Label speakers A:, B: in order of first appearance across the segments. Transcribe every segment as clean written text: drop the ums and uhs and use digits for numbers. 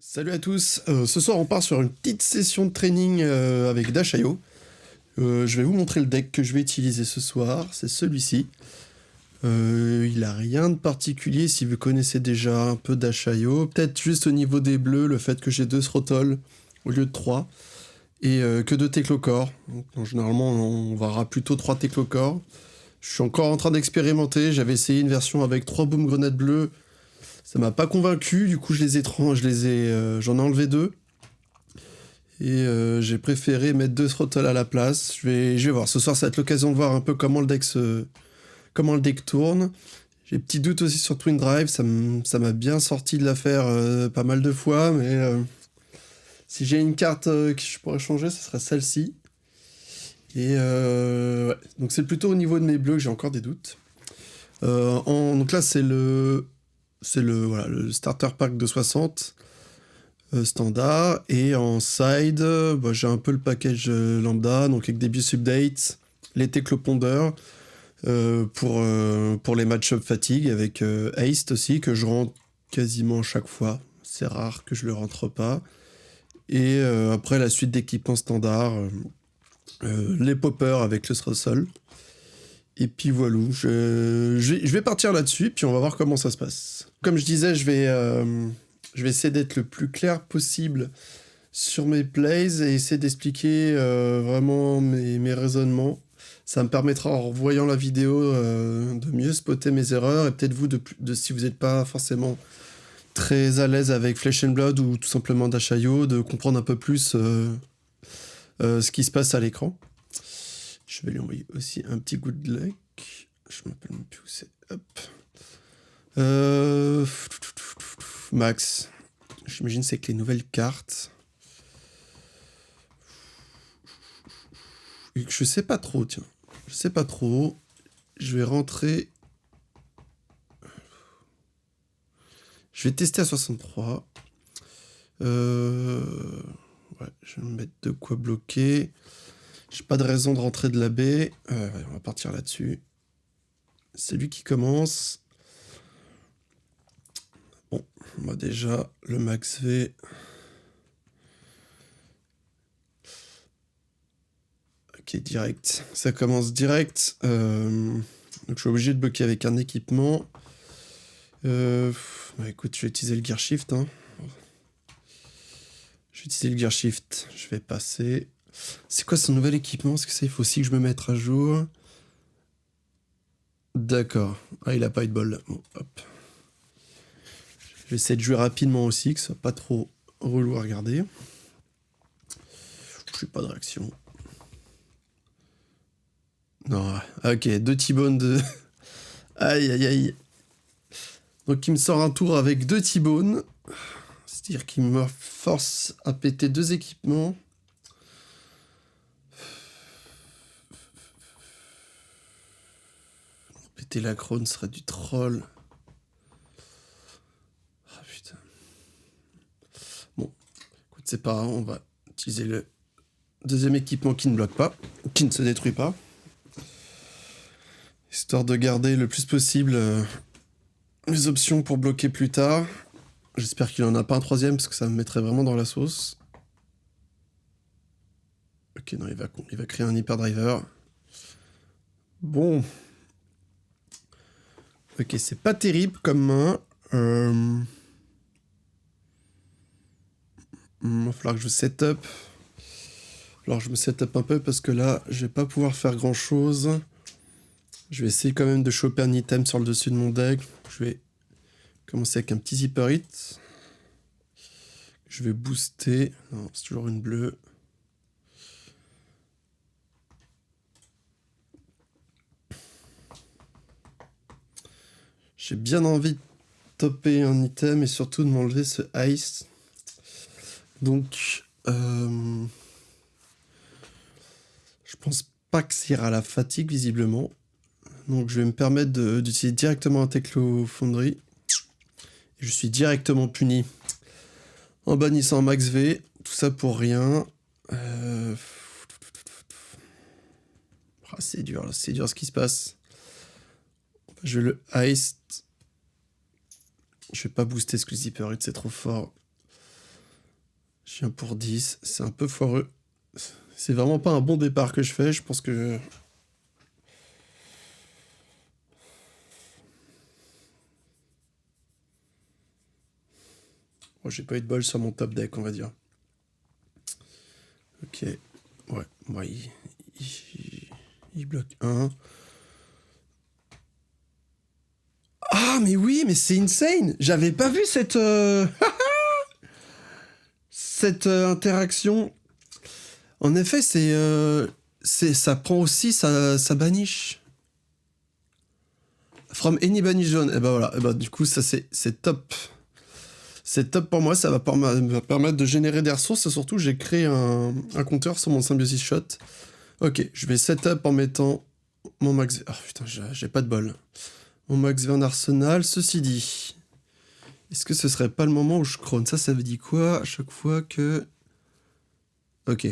A: Salut à tous, ce soir on part sur une petite session de training avec Dash.io. Je vais vous montrer le deck que je vais utiliser ce soir, c'est celui-ci. Il a rien de particulier si vous connaissez déjà un peu Dash.io, peut-être juste au niveau des bleus, le fait que j'ai 2 throttles au lieu de 3, et que 2 Teclocores. Donc, généralement on verra plutôt 3 Teclocores. Je suis encore en train d'expérimenter, j'avais essayé une version avec 3 boom grenades bleues. Ça m'a pas convaincu, du coup j'en ai enlevé 2. Et j'ai préféré mettre 2 throttles à la place. Je vais voir. Ce soir, ça va être l'occasion de voir un peu comment le deck tourne. J'ai des petits doutes aussi sur Twin Drive. Ça m'a bien sorti de l'affaire pas mal de fois. Mais si j'ai une carte que je pourrais changer, ce serait celle-ci. Et ouais. Donc c'est plutôt au niveau de mes bleus que j'ai encore des doutes. Donc là, c'est le starter pack de 60. Standard, et en side, j'ai un peu le package lambda, donc avec des BIOS updates, les Tecloponders, pour les match-up fatigue, avec Haste aussi, que je rentre quasiment chaque fois. C'est rare que je le rentre pas. Et après, la suite d'équipements standard, les poppers avec le throttle. Et puis voilà, je vais partir là-dessus, puis on va voir comment ça se passe. Comme je disais, je vais essayer d'être le plus clair possible sur mes plays et essayer d'expliquer vraiment mes raisonnements. Ça me permettra, en voyant la vidéo, de mieux spotter mes erreurs, et peut-être vous, si vous n'êtes pas forcément très à l'aise avec Flesh and Blood ou tout simplement Dash.io, de comprendre un peu plus ce qui se passe à l'écran. Je vais lui envoyer aussi un petit good luck. Je m'appelle même plus où c'est. Hop. Max. J'imagine c'est que les nouvelles cartes. Je sais pas trop, tiens. Je sais pas trop. Je vais rentrer. Je vais tester à 63. Ouais, je vais me mettre de quoi bloquer. J'ai pas de raison de rentrer de la baie. On va partir là-dessus. C'est lui qui commence. Bon, moi déjà, le max V. Ok, direct. Ça commence direct. Donc je suis obligé de bloquer avec un équipement. Écoute, je vais utiliser le gear shift. Hein. Je vais utiliser le gear shift. Je vais passer. C'est quoi son nouvel équipement? Parce que ça, il faut aussi que je me mette à jour. D'accord. Ah, il a pas eu de bol. Bon, hop. Je vais essayer de jouer rapidement aussi, que ce soit pas trop relou à regarder. Je n'ai pas de réaction. Non, ok, 2 T-bones de... Aïe, aïe, aïe. Donc il me sort un tour avec 2 T-bones. C'est-à-dire qu'il me force à péter 2 équipements. Péter la crone serait du troll. Ah putain. Bon, écoute, c'est pas grave, on va utiliser le deuxième équipement qui ne bloque pas, qui ne se détruit pas. Histoire de garder le plus possible les options pour bloquer plus tard. J'espère qu'il en a pas un troisième, parce que ça me mettrait vraiment dans la sauce. Ok, non, il va créer un hyperdriver. Bon. Ok, c'est pas terrible comme main. Il va falloir que je setup. Alors je me setup un peu parce que là, je vais pas pouvoir faire grand chose. Je vais essayer quand même de choper un item sur le dessus de mon deck. Je vais commencer avec un petit zipper hit. Je vais booster. Non, c'est toujours une bleue. J'ai bien envie de topper un item et surtout de m'enlever ce ice. Donc, je pense pas que ça ira à la fatigue visiblement. Donc je vais me permettre d'utiliser directement un Teclo Foundry. Je suis directement puni en bannissant un Max V. Tout ça pour rien. C'est dur ce qui se passe. Je vais le ice. Je vais pas booster ce Zipper Hit, c'est trop fort. Je viens pour 10, c'est un peu foireux. C'est vraiment pas un bon départ que je fais, je pense que... Bon, j'ai pas eu de bol sur mon top deck, on va dire. Ok, ouais, moi il bloque 1. Ah, mais oui, mais c'est insane! J'avais pas vu cette... cette interaction. En effet, ça prend aussi sa banish. From any banish zone. Et ben voilà, et ben, du coup, ça c'est top. C'est top pour moi, ça va me permettre de générer des ressources et surtout j'ai créé un compteur sur mon Symbiosis Shot. Ok, je vais setup en mettant mon max... Oh putain, j'ai pas de bol. Mon max V en arsenal, ceci dit... Est-ce que ce serait pas le moment où je crone? Ça veut dire quoi à chaque fois que... Ok.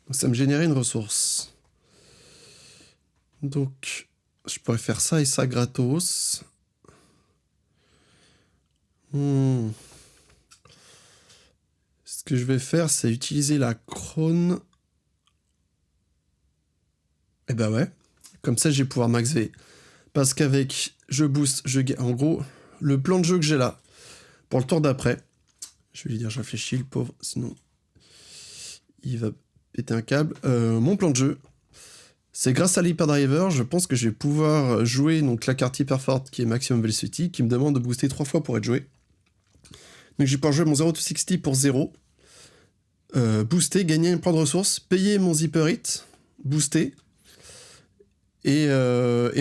A: Donc ça me générait une ressource. Donc, je pourrais faire ça et ça gratos. Ce que je vais faire, c'est utiliser la crone. Et bah ouais. Comme ça, je vais pouvoir max V. Parce qu'avec je boost, je gagne. En gros, le plan de jeu que j'ai là, pour le tour d'après, je vais lui dire, je réfléchis, le pauvre, sinon il va péter un câble. Mon plan de jeu, c'est grâce à l'Hyperdriver, je pense que je vais pouvoir jouer donc la carte hyper forte qui est Maximum Velocity, qui me demande de booster 3 fois pour être joué. Donc je vais pouvoir jouer mon 0 to 60 pour 0. Booster, gagner un point de ressources, payer mon Zipper Hit, booster. Et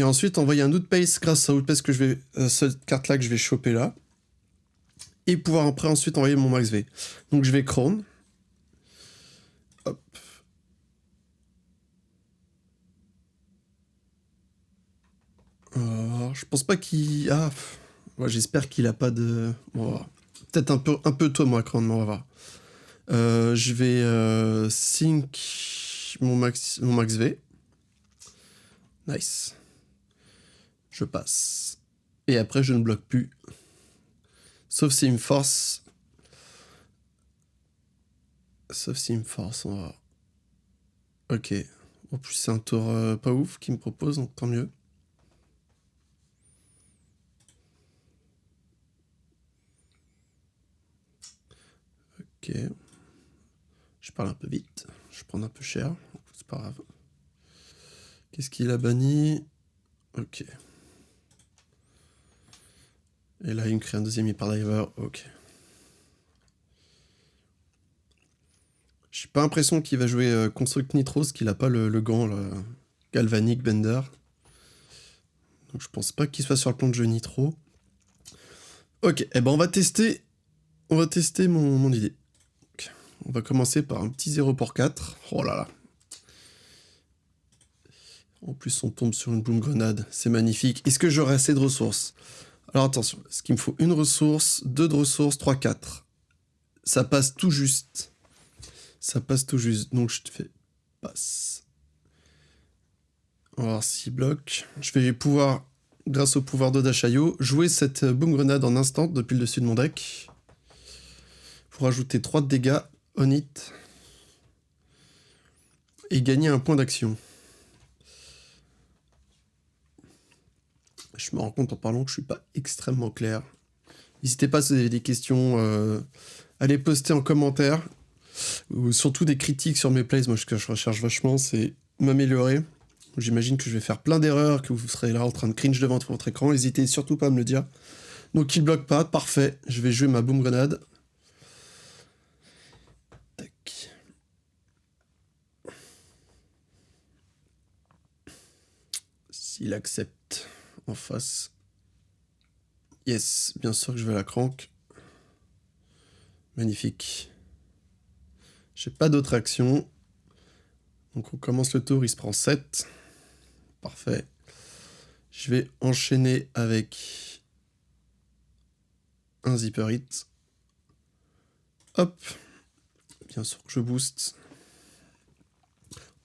A: ensuite envoyer un Outpace grâce à Outpace que je vais. Cette carte-là que je vais choper là. Et pouvoir après ensuite envoyer mon Max V. Donc je vais Crone. Hop. Alors, je pense pas qu'il. Ah. Ouais, j'espère qu'il a pas de. Bon, peut-être un peu tôt moi, Crone, mais on va voir. Je vais sync mon max V. Nice. Je passe. Et après, je ne bloque plus. Sauf s'il me force. Sauf s'il me force, on va voir. Ok. En plus, c'est un tour pas ouf qu'il me propose, donc tant mieux. Ok. Je parle un peu vite. Je prends un peu cher. C'est pas grave. Qu'est-ce qu'il a banni? Ok. Et là, il me crée un deuxième Hyperdiver. Ok. J'ai pas l'impression qu'il va jouer Construct Nitro, parce qu'il a pas le gant le Galvanic Bender. Donc je pense pas qu'il soit sur le plan de jeu Nitro. Ok, et ben on va tester mon idée. Okay. On va commencer par un petit 0 pour 4. Oh là là. En plus, on tombe sur une boom grenade. C'est magnifique. Est-ce que j'aurai assez de ressources? Alors attention, est-ce qu'il me faut une ressource, 2 de ressources, 3, 4? Ça passe tout juste. Ça passe tout juste. Donc je te fais passe. On va voir s'il bloque. Je vais pouvoir, grâce au pouvoir de Dashayo, jouer cette boom grenade en instant depuis le dessus de mon deck. Pour ajouter 3 de dégâts on hit. Et gagner un point d'action. Je me rends compte en parlant que je suis pas extrêmement clair. N'hésitez pas si vous avez des questions à les poster en commentaire. Ou surtout des critiques sur mes plays. Moi, ce que je recherche vachement, c'est m'améliorer. J'imagine que je vais faire plein d'erreurs, que vous serez là en train de cringe devant votre écran. N'hésitez surtout pas à me le dire. Donc il bloque pas, parfait. Je vais jouer ma boom grenade. Tac. S'il accepte en face. Yes, bien sûr que je vais la crank. Magnifique. J'ai pas d'autre action. Donc on commence le tour, il se prend 7. Parfait. Je vais enchaîner avec un Zipper Hit. Hop. Bien sûr que je booste.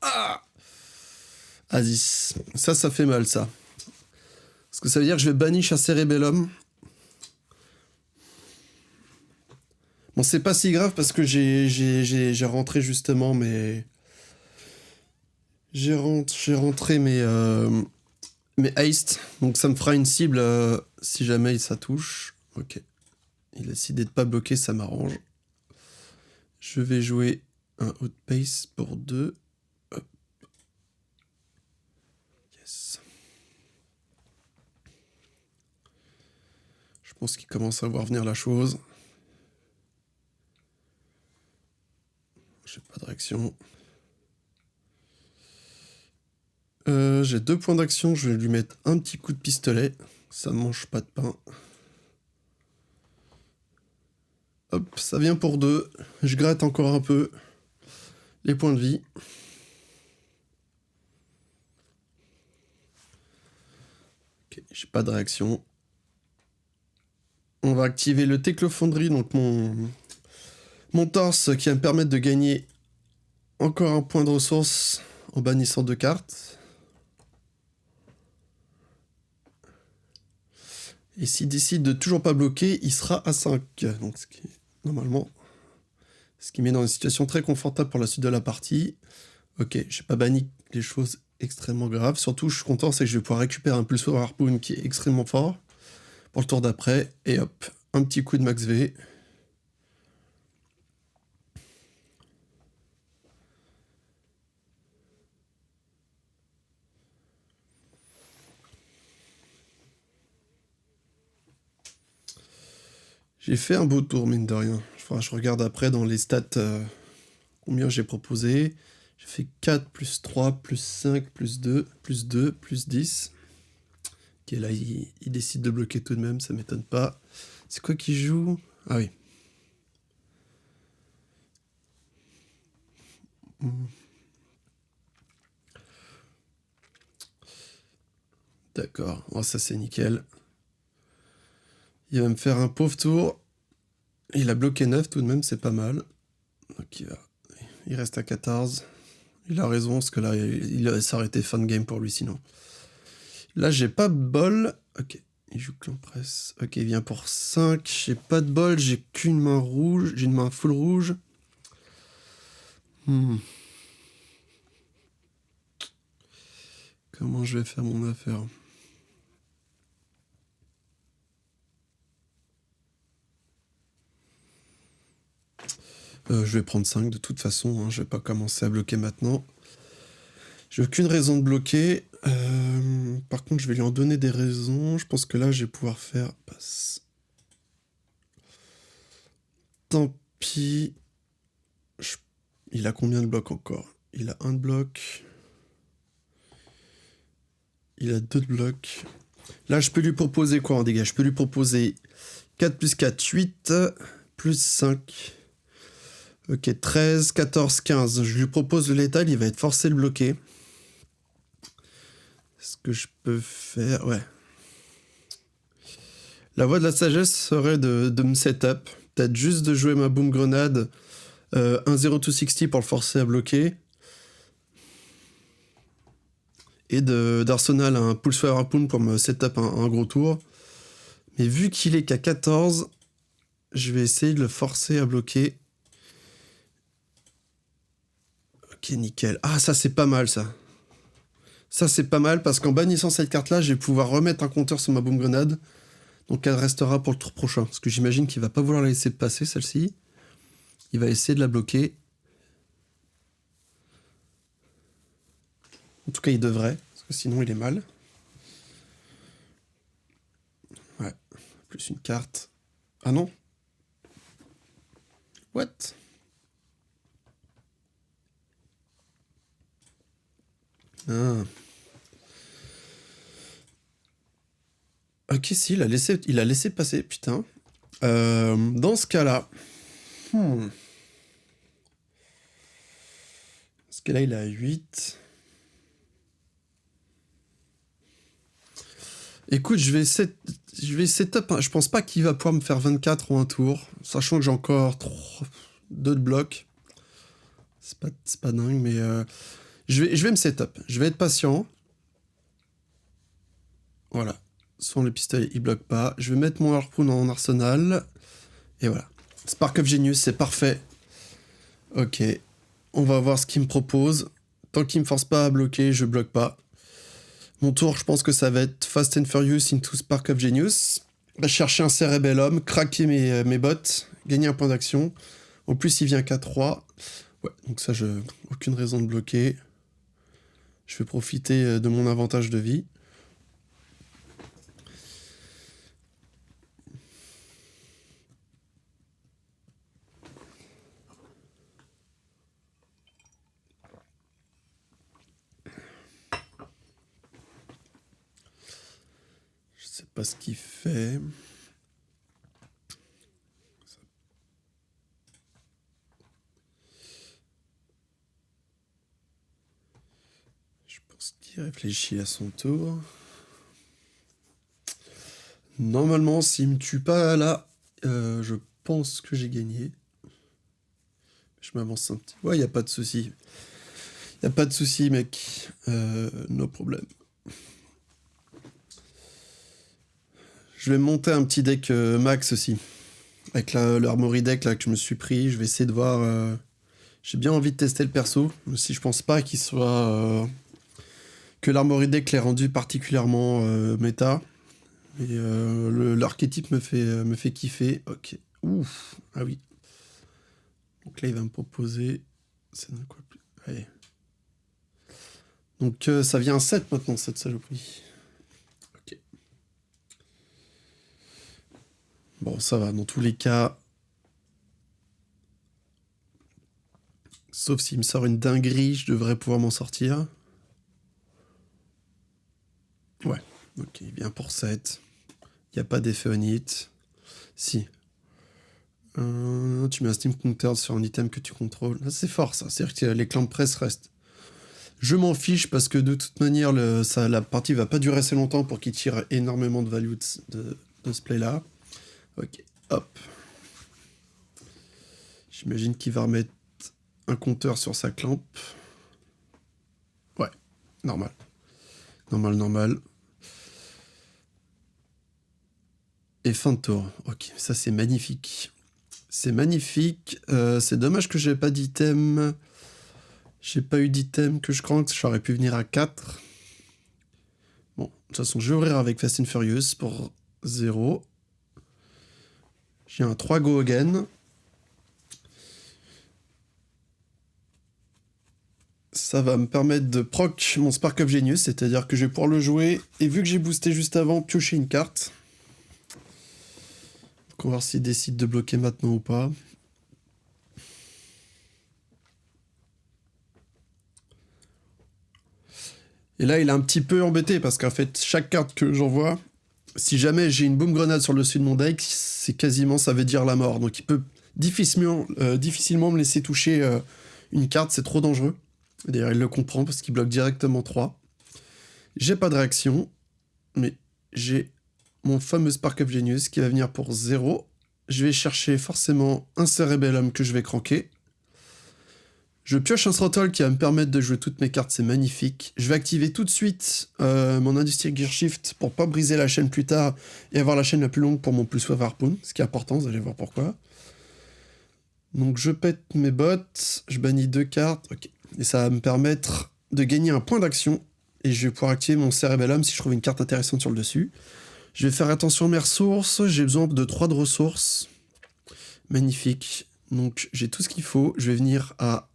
A: Ah, vas-y. Ça fait mal, ça. Parce que ça veut dire que je vais banish un Cerebellum. Bon, c'est pas si grave parce que j'ai rentré justement mes... J'ai rentré mes haste, donc ça me fera une cible si jamais ça touche. Ok. Il a décidé de pas bloquer, ça m'arrange. Je vais jouer un outpace pour 2. Hop. Yes. Je pense qu'il commence à voir venir la chose. J'ai pas de réaction. J'ai 2 points d'action, je vais lui mettre un petit coup de pistolet. Ça mange pas de pain. Hop, ça vient pour 2. Je gratte encore un peu les points de vie. Ok, j'ai pas de réaction. On va activer le Téclofonderie, donc mon torse qui va me permettre de gagner encore un point de ressource en bannissant 2 cartes. Et s'il décide de toujours pas bloquer, il sera à 5. Donc normalement, ce qui met dans une situation très confortable pour la suite de la partie. Ok, j'ai pas banni les choses extrêmement graves. Surtout, je suis content, c'est que je vais pouvoir récupérer un pulsar harpoon qui est extrêmement fort pour le tour d'après. Et hop, un petit coup de max V. J'ai fait un beau tour, mine de rien. Je regarde après dans les stats combien j'ai proposé. J'ai fait 4, plus 3, plus 5, plus 2, plus 2, plus 10. Ok, là, il décide de bloquer tout de même, ça m'étonne pas. C'est quoi qui joue? Ah oui. D'accord, oh, ça c'est nickel. Il va me faire un pauvre tour. Il a bloqué 9 tout de même, c'est pas mal. Donc il reste à 14. Il a raison, parce que là, il va s'arrêter fin de game pour lui sinon. Là, j'ai pas de bol. Ok, il joue clan presse. Ok, il vient pour 5. J'ai pas de bol, j'ai qu'une main rouge. J'ai une main full rouge. Comment je vais faire mon affaire? Je vais prendre 5 de toute façon, hein. Je vais pas commencer à bloquer maintenant. J'ai aucune raison de bloquer. Par contre, je vais lui en donner des raisons. Je pense que là, je vais pouvoir faire passe. Tant pis. Il a combien de blocs encore? Il a 1 de bloc. Il a 2 de blocs. Là, je peux lui proposer quoi en dégâts? Je peux lui proposer 4 plus 4, 8, plus 5. Ok, 13, 14, 15. Je lui propose le létal, il va être forcé de bloquer. Ce que je peux faire... Ouais. La voie de la sagesse serait de me setup. Peut-être juste de jouer ma boom grenade 1-0-2-60 pour le forcer à bloquer. Et d'Arsenal un Pulse Fire Harpoon pour me setup un gros tour. Mais vu qu'il est qu'à 14, je vais essayer de le forcer à bloquer. Ok, nickel. Ah, ça c'est pas mal ça. Ça c'est pas mal parce qu'en bannissant cette carte là, je vais pouvoir remettre un compteur sur ma boom grenade. Donc elle restera pour le tour prochain. Parce que j'imagine qu'il va pas vouloir la laisser passer celle-ci. Il va essayer de la bloquer. En tout cas il devrait. Parce que sinon il est mal. Ouais. Plus une carte. Ah non. What? Ah. Ok, si, il a laissé passer, putain. Dans ce cas-là... Parce que là, il a 8. Écoute, je vais setup. Je pense pas qu'il va pouvoir me faire 24 ou un tour. Sachant que j'ai encore 2 de blocs. C'est pas dingue, mais... je vais me setup. Je vais être patient. Voilà. Sans le pistolet, il bloque pas. Je vais mettre mon harpoon en arsenal. Et voilà. Spark of Genius, c'est parfait. Ok. On va voir ce qu'il me propose. Tant qu'il me force pas à bloquer, je bloque pas. Mon tour, je pense que ça va être Fast and Furious into Spark of Genius. Va chercher un Cerebellum, craquer mes bots, gagner un point d'action. En plus, il vient qu'à 3. Ouais, donc ça, aucune raison de bloquer. Je vais profiter de mon avantage de vie. Je sais pas ce qu'il fait. Je pense qu'il réfléchit à son tour. Normalement, s'il me tue pas là, je pense que j'ai gagné. Je m'avance un petit... Ouais, y a pas de souci. Y a pas de souci, mec. No problème. Je vais monter un petit deck max aussi. Avec l'armory deck là que je me suis pris. Je vais essayer de voir... J'ai bien envie de tester le perso. Même si je pense pas qu'il soit... que l'armory deck l'ait rendu particulièrement méta. Et l'archétype me fait kiffer. Ok. Ouf. Ah oui. Donc là, il va me proposer... C'est dans quoi plus... Allez. Donc ça vient à 7 maintenant, cette saloperie. Ok. Bon, ça va. Dans tous les cas... Sauf s'il me sort une dinguerie, je devrais pouvoir m'en sortir. Ouais. Ok, bien pour 7. Il n'y a pas d'effet on hit. Si. Tu mets un Steam Counter sur un item que tu contrôles. C'est fort, ça. C'est-à-dire que les clamps press restent. Je m'en fiche parce que de toute manière, la partie va pas durer assez longtemps pour qu'il tire énormément de value de ce play-là. Ok, hop. J'imagine qu'il va remettre un compteur sur sa clamp. Ouais, normal. Normal. Et fin de tour. Ok, ça c'est magnifique. C'est magnifique. C'est dommage que j'ai pas d'item. J'ai pas eu d'item que je crank. J'aurais pu venir à 4. Bon, de toute façon, je vais ouvrir avec Fast and Furious pour 0. J'ai un 3 go again. Ça va me permettre de proc mon Spark of Genius, c'est-à-dire que je vais pouvoir le jouer. Et vu que j'ai boosté juste avant, piocher une carte. On va voir s'il décide de bloquer maintenant ou pas. Et là, il est un petit peu embêté parce qu'en fait, chaque carte que j'envoie, si jamais j'ai une boom grenade sur le dessus de mon deck, c'est quasiment, ça veut dire la mort. Donc il peut difficilement me laisser toucher une carte, c'est trop dangereux. D'ailleurs, il le comprend parce qu'il bloque directement 3. J'ai pas de réaction, mais j'ai mon fameux Spark of Genius qui va venir pour 0. Je vais chercher forcément un Cerebellum que je vais cranker. Je pioche un Throttle qui va me permettre de jouer toutes mes cartes, c'est magnifique. Je vais activer tout de suite mon Industrial Gear Shift pour pas briser la chaîne plus tard et avoir la chaîne la plus longue pour mon plus soif harpoon, ce qui est important, vous allez voir pourquoi. Donc je pète mes bottes, je bannis 2 cartes, ok. Et ça va me permettre de gagner un point d'action et je vais pouvoir activer mon Cerebellum si je trouve une carte intéressante sur le dessus. Je vais faire attention à mes ressources, j'ai besoin de 3 de ressources. Magnifique. Donc j'ai tout ce qu'il faut, je vais déjà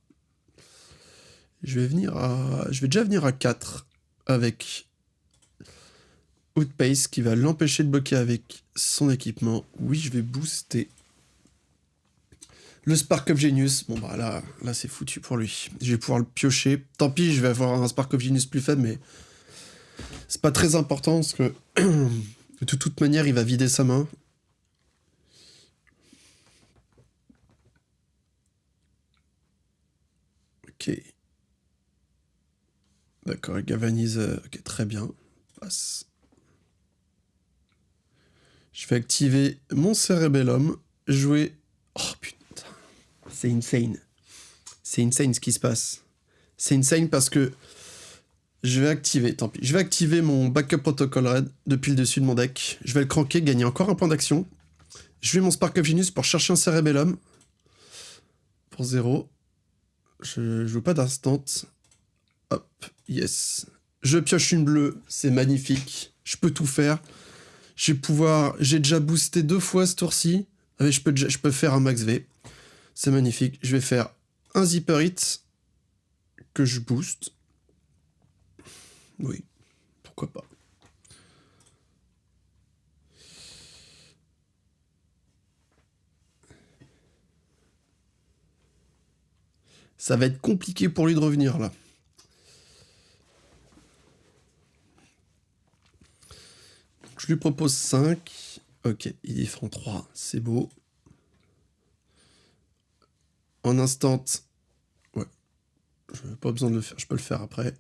A: venir à 4 avec Outpace qui va l'empêcher de bloquer avec son équipement. Oui, je vais booster le Spark of Genius. Bon bah là c'est foutu pour lui. Je vais pouvoir le piocher. Tant pis, je vais avoir un Spark of Genius plus faible, mais c'est pas très important parce que de toute manière, il va vider sa main. Ok. D'accord, il galvanise. Ok, très bien. Passe. Je vais activer mon Cerebellum. Jouer. Oh putain. C'est insane. C'est insane ce qui se passe. C'est insane parce que je vais activer. Tant pis. Je vais activer mon Backup Protocol Red depuis le dessus de mon deck. Je vais le cranker, gagner encore un point d'action. Je vais mon Spark of Genius pour chercher un Cerebellum. Pour 0. Je joue pas d'instant. Hop, yes. Je pioche une bleue, c'est magnifique. Je peux tout faire. J'ai déjà boosté 2 fois ce tour-ci. Je peux faire un max V. C'est magnifique. Je vais faire un Zipper Hit que je booste. Oui, pourquoi pas. Ça va être compliqué pour lui de revenir là. Je lui propose 5. Ok, il défend 3. C'est beau. En instant. Ouais. Je n'ai pas besoin de le faire. Je peux le faire après.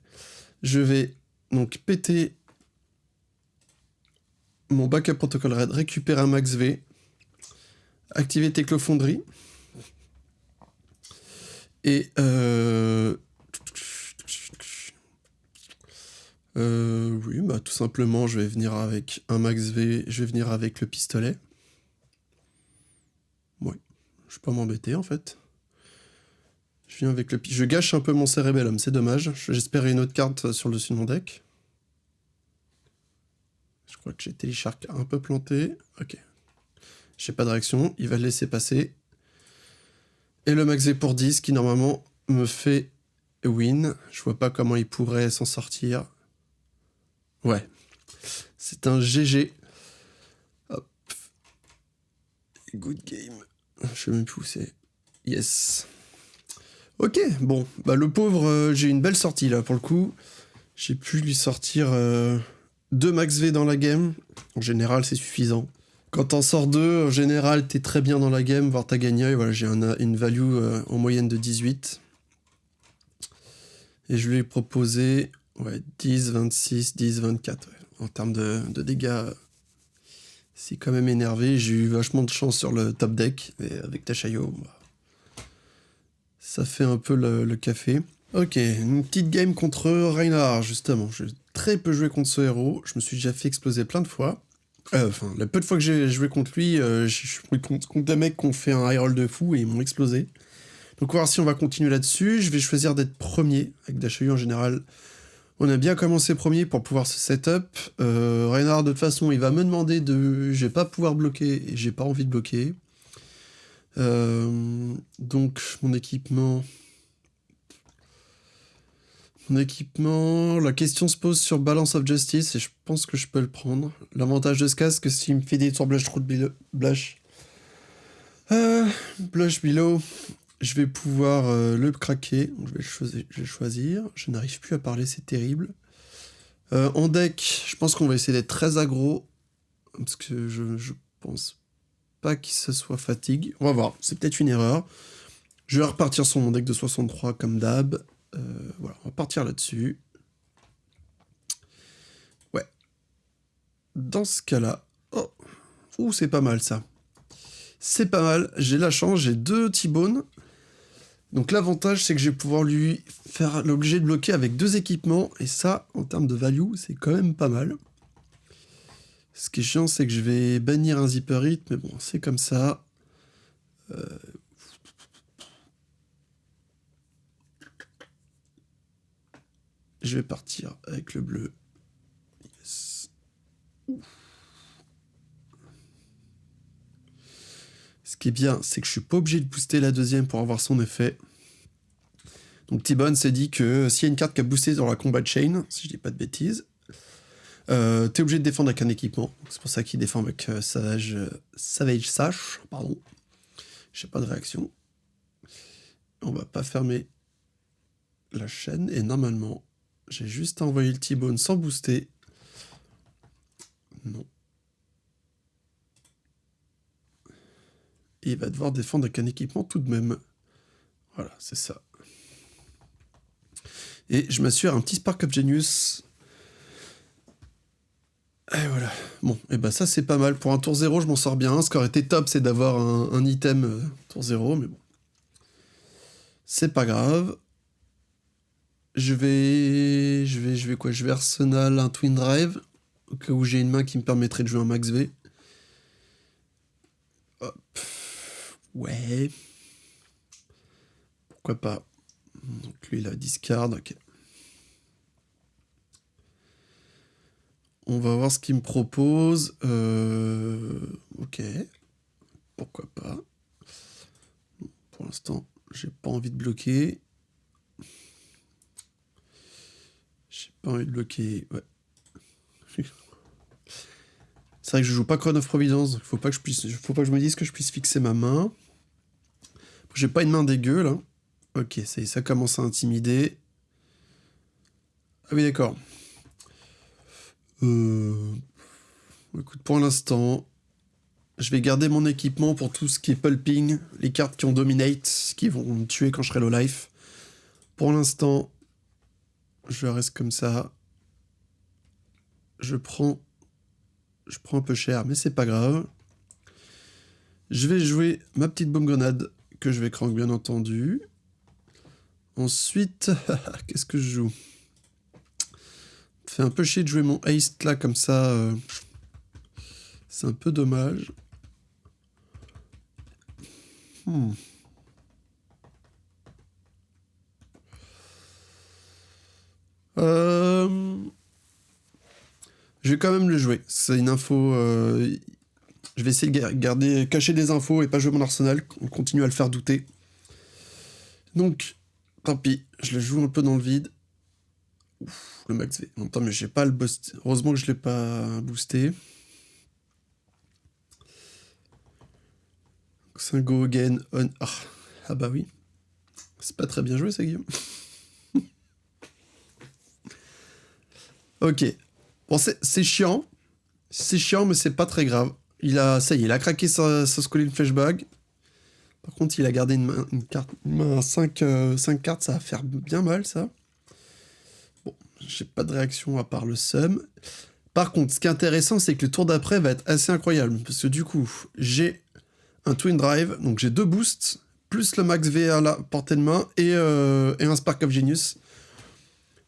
A: Je vais donc péter mon backup protocol raid, récupérer un max V, activer Techlofonderie. Et oui, bah tout simplement, je vais venir avec un max V, je vais venir avec le pistolet. Oui, je vais pas m'embêter en fait. Je viens avec le je gâche un peu mon Cerebellum, c'est dommage. J'espérais une autre carte sur le dessus de mon deck. Je crois que j'ai Teleshark un peu planté. Ok. J'ai pas de réaction, il va le laisser passer. Et le max V pour 10 qui normalement me fait win. Je vois pas comment il pourrait s'en sortir. Ouais. C'est un GG. Hop. Good game. Je sais même plus où c'est. Yes. Ok, bon. Bah le pauvre, j'ai une belle sortie là pour le coup. J'ai pu lui sortir 2 max V dans la game. En général, c'est suffisant. Quand t'en sors 2, en général, t'es très bien dans la game, voire t'as gagné. Et voilà, j'ai une value en moyenne de 18. Et je lui ai proposé 10, 26, 10, 24. Ouais. En termes de dégâts, c'est quand même énervé. J'ai eu vachement de chance sur le top deck. Et avec Tashayo, ça fait un peu le café. Ok, une petite game contre Reinhardt, justement. J'ai très peu joué contre ce héros. Je me suis déjà fait exploser plein de fois. Enfin, le peu de fois que j'ai joué contre lui, j'ai joué contre des mecs qui ont fait un high roll de fou et ils m'ont explosé. Donc on va voir si on va continuer là-dessus. Je vais choisir d'être premier. Avec Dashayu en général, on a bien commencé premier pour pouvoir se setup. Reinhardt, de toute façon, il va me demander de... Je vais pas pouvoir bloquer et j'ai pas envie de bloquer. Donc mon équipement... la question se pose sur Balance of Justice et je pense que je peux le prendre. L'avantage de ce casque, c'est s'il me fait des tours Blush Below, je vais pouvoir le craquer. Donc je vais le choisir. Je n'arrive plus à parler, c'est terrible. En deck, je pense qu'on va essayer d'être très aggro. Parce que je pense pas qu'il se soit fatigue. On va voir, c'est peut-être une erreur. Je vais repartir sur mon deck de 63 comme d'hab. Voilà, on va partir là-dessus. Ouais. Dans ce cas-là... Oh, ouh, c'est pas mal ça. C'est pas mal, j'ai la chance, j'ai 2 T-Bone. Donc l'avantage, c'est que je vais pouvoir lui faire l'obligé de bloquer avec 2 équipements. Et ça, en termes de value, c'est quand même pas mal. Ce qui est chiant, c'est que je vais bannir un Zipper Hit, mais bon, c'est comme ça. Je vais partir avec le bleu. Yes. Ce qui est bien, c'est que je suis pas obligé de booster la deuxième pour avoir son effet. Donc T-Bone s'est dit que s'il y a une carte qui a boosté dans la combat chain, si je dis pas de bêtises, t'es obligé de défendre avec un équipement. C'est pour ça qu'il défend avec Savage Sash. Pardon. J'ai pas de réaction. On va pas fermer la chaîne. Et normalement, j'ai juste envoyé le T-Bone sans booster. Non. Et il va devoir défendre avec un équipement tout de même. Voilà, c'est ça. Et je m'assure un petit Spark of Genius. Et voilà. Bon, et bah ça c'est pas mal. Pour un tour 0, je m'en sors bien. Ce qui aurait été top, c'est d'avoir un item tour 0, mais bon. C'est pas grave. Je vais quoi? Je vais Arsenal un Twin Drive. Au cas où j'ai une main qui me permettrait de jouer un Max V. Ouais. Pourquoi pas. Donc lui, il a discard, ok. On va voir ce qu'il me propose. Ok. Pourquoi pas. Pour l'instant, j'ai pas envie de bloquer. J'ai pas envie de bloquer. Ouais. C'est vrai que je joue pas Crown of Providence, donc faut pas que je me dise que je puisse fixer ma main. J'ai pas une main dégueu là. Ok, ça commence à intimider. Ah oui, d'accord. Écoute, pour l'instant, je vais garder mon équipement pour tout ce qui est pulping, les cartes qui ont dominate, qui vont me tuer quand je serai low life. Pour l'instant, je reste comme ça. Je prends un peu cher, mais c'est pas grave. Je vais jouer ma petite bombe grenade que je vais crank bien entendu. Ensuite, qu'est-ce que je joue? Fait un peu chier de jouer mon haste là comme ça. C'est un peu dommage. Je vais quand même le jouer. C'est une info. Je vais essayer de cacher des infos et pas jouer mon arsenal. On continue à le faire douter. Donc, tant pis. Je le joue un peu dans le vide. Ouf, le max V. Non, mais j'ai pas le boost. Heureusement que je l'ai pas boosté. C'est un go again on. Ah bah oui. C'est pas très bien joué ça, Guillaume. Ok. Bon, c'est chiant. C'est chiant, mais c'est pas très grave. Ça y est, il a craqué sa Skull Flashbag. Par contre, il a gardé une carte, une main à 5 cartes, ça va faire bien mal, ça. Bon, j'ai pas de réaction à part le sum. Par contre, ce qui est intéressant, c'est que le tour d'après va être assez incroyable. Parce que du coup, j'ai un Twin Drive, donc j'ai 2 boosts, plus le Max V à la portée de main, et un Spark of Genius.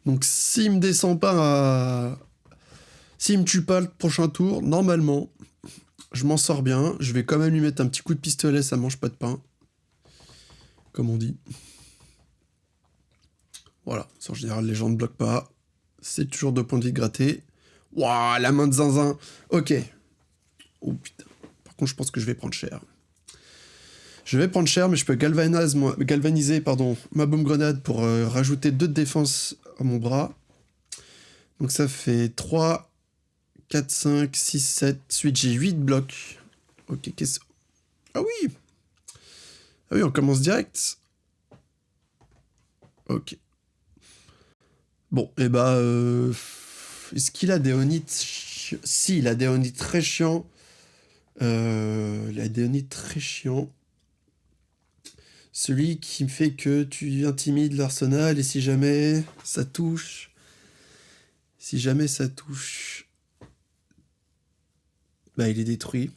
A: Donc s'il me descend pas à... S'il me tue pas le prochain tour, normalement, je m'en sors bien. Je vais quand même lui mettre un petit coup de pistolet, ça mange pas de pain. Comme on dit. Voilà, en général, les gens ne bloquent pas. C'est toujours 2 points de vie grattés. Waouh, la main de zinzin. Ok. Oh putain. Par contre, je pense que je vais prendre cher. Je vais prendre cher, mais je peux galvaniser ma bombe grenade pour rajouter 2 de défense à mon bras. Donc ça fait 3, 4, 5, 6, 7. Ensuite, j'ai 8 blocs. Ok, qu'est-ce... Ah oui! Ah oui, on commence direct. Ok. Bon, et bah... Est-ce qu'il a des onites Si, il a des onites très chiants. Il a des onites très chiants. Celui qui me fait que tu intimides l'arsenal et si jamais ça touche... Si jamais ça touche... Bah, il est détruit.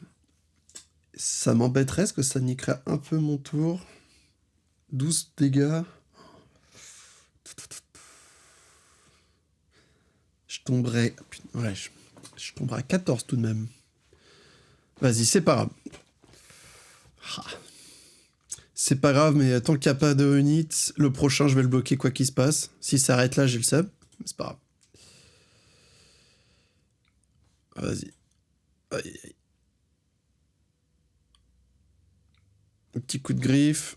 A: Ça m'embêterait parce que ça niquerait un peu mon tour. 12 dégâts. Je tomberais... Ouais, je tomberais à 14 tout de même. Vas-y, c'est pas grave. C'est pas grave, mais tant qu'il n'y a pas de unit, le prochain, je vais le bloquer quoi qu'il se passe. S'il s'arrête là, j'ai le sub. C'est pas grave. Vas-y. Aïe, aïe. Un petit coup de griffe.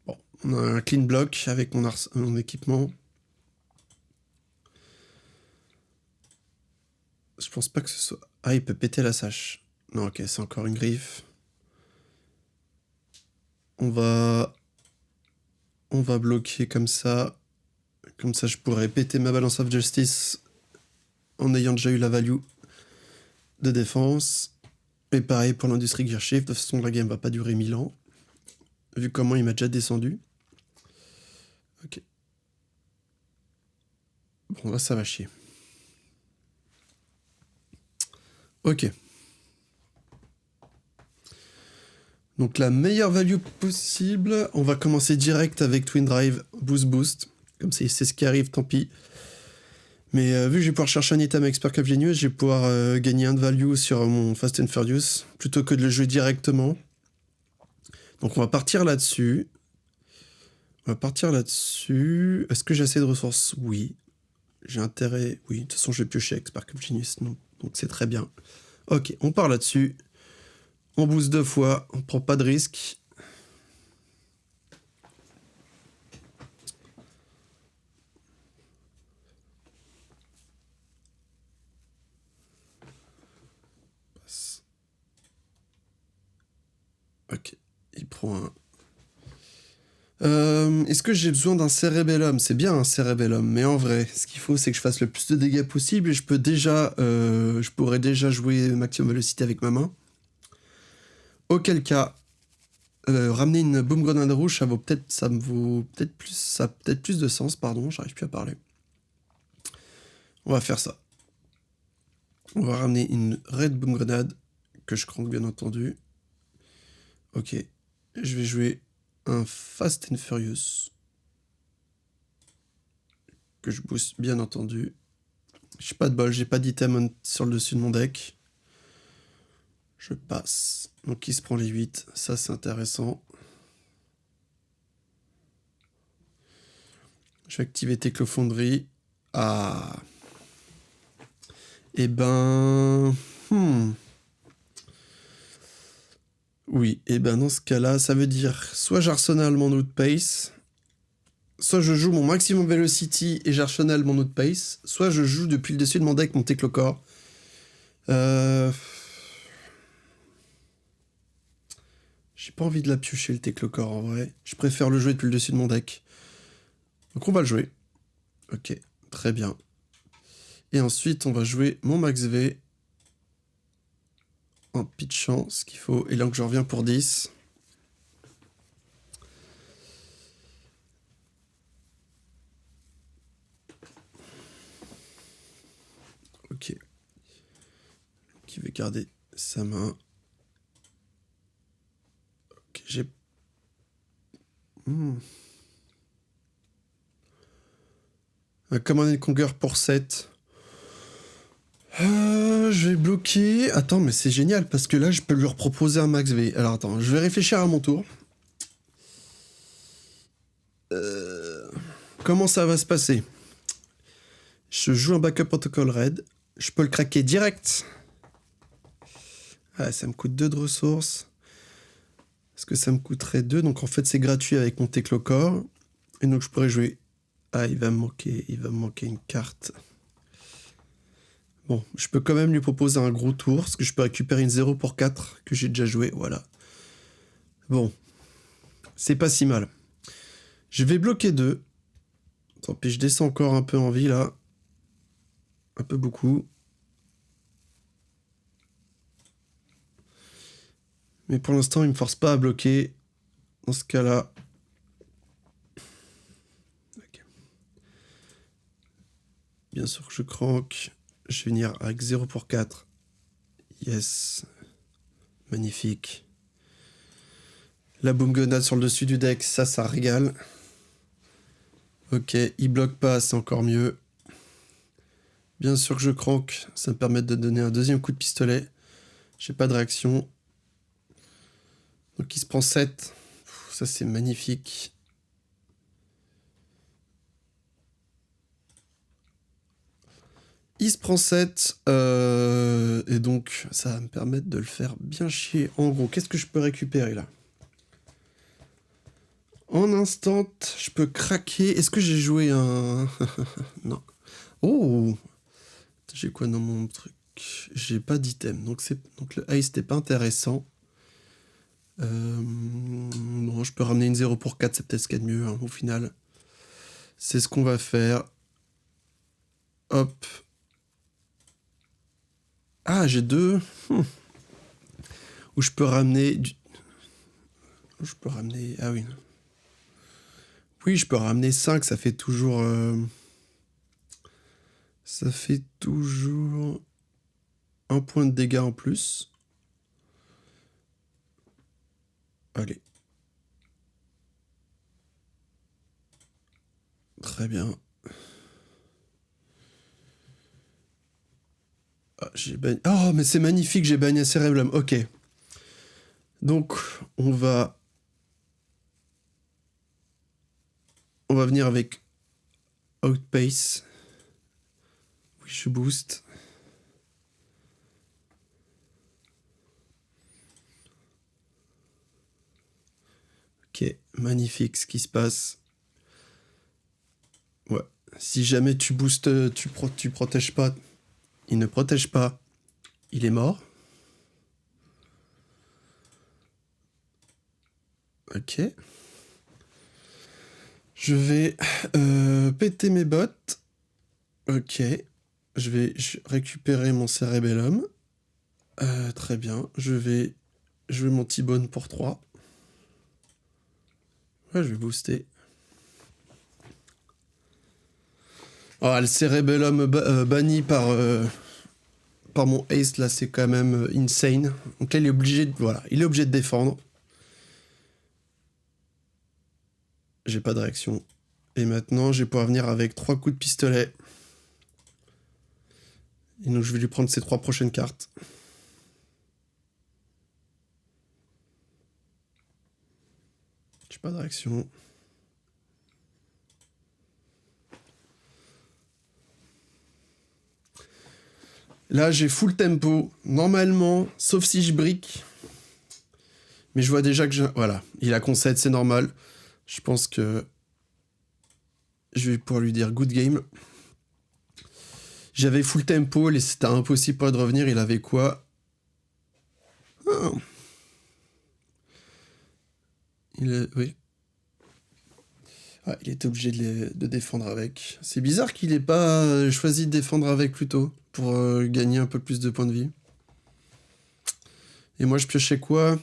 A: Bon, on a un clean block avec mon équipement. Je pense pas que ce soit... Ah, il peut péter la sache. Non, ok, c'est encore une griffe. On va bloquer comme ça. Comme ça, je pourrais péter ma balance of justice en ayant déjà eu la value de défense. Et pareil pour l'industrie Gearshift. De toute façon, la game va pas durer 1000 ans. Vu comment il m'a déjà descendu. Ok. Bon, là, ça va chier. Ok. Donc la meilleure value possible, on va commencer direct avec Twin Drive Boost. Comme c'est ce qui arrive, tant pis. Mais vu que je vais pouvoir chercher un item avec Spark of Genius, je vais pouvoir gagner 1 de value sur mon Fast and Furious, plutôt que de le jouer directement. Donc on va partir là-dessus. Est-ce que j'ai assez de ressources? Oui. J'ai intérêt... Oui, de toute façon, je vais piocher avec Spark of Genius, non. Donc c'est très bien. Ok, on part là-dessus. On booste 2 fois, on prend pas de risque. Ok, il prend un... Est-ce que j'ai besoin d'un Cerebellum? C'est bien un Cerebellum, mais en vrai, ce qu'il faut, c'est que je fasse le plus de dégâts possible et je pourrais déjà jouer Maximum Velocity avec ma main. Auquel cas, ramener une Boom Grenade rouge, ça a peut-être plus de sens, pardon, j'arrive plus à parler. On va faire ça. On va ramener une Red Boom Grenade, que je crank bien entendu. Ok, je vais jouer un Fast and Furious, que je booste bien entendu. J'ai pas de bol, j'ai pas d'item sur le dessus de mon deck. Je passe. Donc il se prend les 8, ça c'est intéressant. Je vais activer Techlofonderie. Ah. Eh ben... Oui, et ben dans ce cas-là, ça veut dire soit j'arsenal mon outpace, soit je joue mon maximum velocity et j'arsenal mon outpace, soit je joue depuis le dessus de mon deck mon Techlocore. J'ai pas envie de la piocher le Techlocore en vrai. Je préfère le jouer depuis le dessus de mon deck. Donc on va le jouer. Ok, très bien. Et ensuite on va jouer mon Max V en pitchant ce qu'il faut. Et là que je reviens pour 10. Ok. Qui veut garder sa main. Ok, j'ai... Un Command & Conquer pour 7. Je vais bloquer... Attends, mais c'est génial, parce que là, je peux lui reproposer un Max V. Alors, attends, je vais réfléchir à mon tour. Comment ça va se passer? Je joue un Backup Protocol Red. Je peux le craquer direct. Ah, ça me coûte 2 de ressources. Est-ce que ça me coûterait 2? Donc, en fait, c'est gratuit avec mon Techlocore. Et donc, je pourrais jouer... Ah, il va me manquer une carte. Bon, je peux quand même lui proposer un gros tour, parce que je peux récupérer une 0 pour 4 que j'ai déjà joué, voilà. Bon, c'est pas si mal. Je vais bloquer 2. Tant pis, je descends encore un peu en vie, là. Un peu beaucoup. Mais pour l'instant, il me force pas à bloquer. Dans ce cas-là... Okay. Bien sûr que je crank. Je vais venir avec 0 pour 4. Yes. Magnifique. La Boom Grenade sur le dessus du deck, ça régale. Ok, il bloque pas, c'est encore mieux. Bien sûr que je crank, ça me permet de donner un deuxième coup de pistolet. J'ai pas de réaction. Donc il se prend 7. Ça c'est magnifique. Il se prend 7. Et donc ça va me permettre de le faire bien chier. En gros, qu'est-ce que je peux récupérer là? En instant, je peux craquer. Est-ce que j'ai joué un... Non. Oh! J'ai quoi dans mon truc? J'ai pas d'item. Donc le ice c'était pas intéressant. Bon, je peux ramener une 0 pour 4, c'est peut-être ce qu'il y a de mieux hein, au final. C'est ce qu'on va faire. Hop. Ah, j'ai 2. Où je peux ramener du... Je peux ramener... Ah oui. Oui, je peux ramener 5, ça fait toujours... Ça fait toujours... un point de dégâts en plus. Allez. Très bien. Ah, j'ai banni... Oh, mais c'est magnifique, j'ai banni un Cerebellum. Ok. Donc, on va venir avec Outpace. Oui, je booste. Ok, magnifique ce qui se passe. Ouais. Si jamais tu boostes, tu protèges pas, il ne protège pas, il est mort. Ok. Je vais péter mes bottes. Ok. Je vais récupérer mon Cerebellum. Très bien. Je vais mon T-Bone pour 3. Ouais, je vais booster. Oh, le Cerebellum banni par mon Ace, là, c'est quand même insane. Donc là, il est obligé de... Voilà, il est obligé de défendre. J'ai pas de réaction. Et maintenant, je vais pouvoir venir avec 3 coups de pistolet. Et donc, je vais lui prendre ses 3 prochaines cartes. J'ai pas de réaction. Là, j'ai full tempo. Normalement, sauf si je brique. Mais je vois déjà que voilà, il a concède, c'est normal. Je pense que je vais pouvoir lui dire good game. J'avais full tempo, c'était impossible pour lui de revenir. Il avait quoi? Oui. Ah, il était obligé de défendre avec. C'est bizarre qu'il ait pas choisi de défendre avec plus tôt pour gagner un peu plus de points de vie. Et moi, je piochais quoi?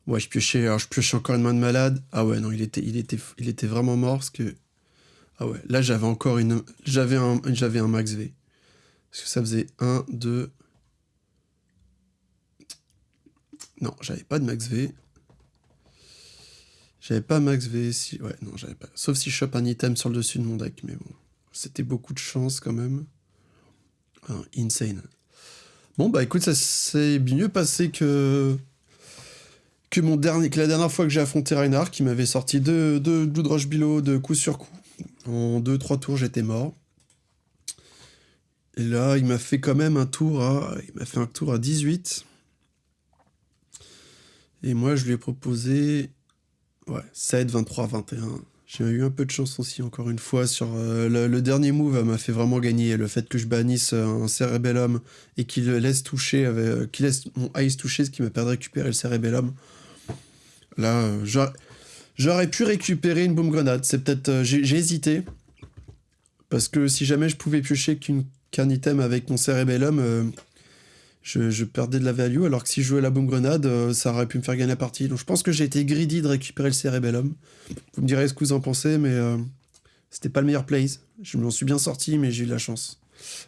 A: Ouais, je piochais encore une main de malade. Ah ouais, non, il était vraiment mort parce que... Ah ouais, là, j'avais encore j'avais un max V. Parce que ça faisait 1, 2... Non, j'avais pas de max V. J'avais pas max V, si... Ouais, non, j'avais pas. Sauf si je chope un item sur le dessus de mon deck, mais bon. C'était beaucoup de chance, quand même. Ah, insane. Bon, bah écoute, ça s'est mieux passé que la dernière fois que j'ai affronté Reinhardt, qui m'avait sorti deux Blood Rush Below de coup sur coup. En 2-3 tours, j'étais mort. Et là, il m'a fait quand même un tour à 18. Et moi, je lui ai proposé... Ouais, 7, 23, 21. J'ai eu un peu de chance aussi, encore une fois, sur le dernier move m'a fait vraiment gagner. Le fait que je bannisse un Cerebellum et qu'il laisse toucher, qu'il laisse mon Ice toucher, ce qui m'a permis de récupérer le Cerebellum. Là, j'aurais pu récupérer une Boom Grenade. C'est peut-être... j'ai hésité. Parce que si jamais je pouvais piocher qu'un item avec mon Cerebellum, je perdais de la value, alors que si je jouais la Boom Grenade, ça aurait pu me faire gagner la partie. Donc je pense que j'ai été greedy de récupérer le Cerebellum. Vous me direz ce que vous en pensez, mais c'était pas le meilleur plays. Je m'en suis bien sorti, mais j'ai eu de la chance.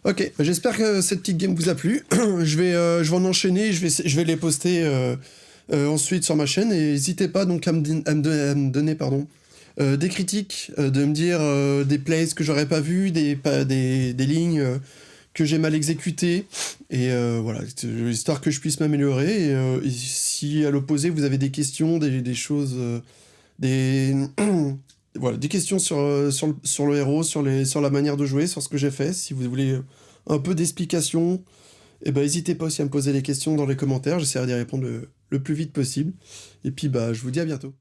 A: Ok, j'espère que cette petite game vous a plu. Je vais en enchaîner, je vais les poster ensuite sur ma chaîne, et n'hésitez pas donc à me donner des critiques, de me dire des plays que j'aurais pas vu, des lignes que j'ai mal exécutées, et voilà, histoire que je puisse m'améliorer. Et si à l'opposé vous avez des questions, des choses, voilà, des questions sur le héros, sur la manière de jouer, sur ce que j'ai fait, si vous voulez un peu d'explication, et ben n'hésitez pas aussi à me poser des questions dans les commentaires, j'essaierai d'y répondre le plus vite possible. Et puis bah je vous dis à bientôt.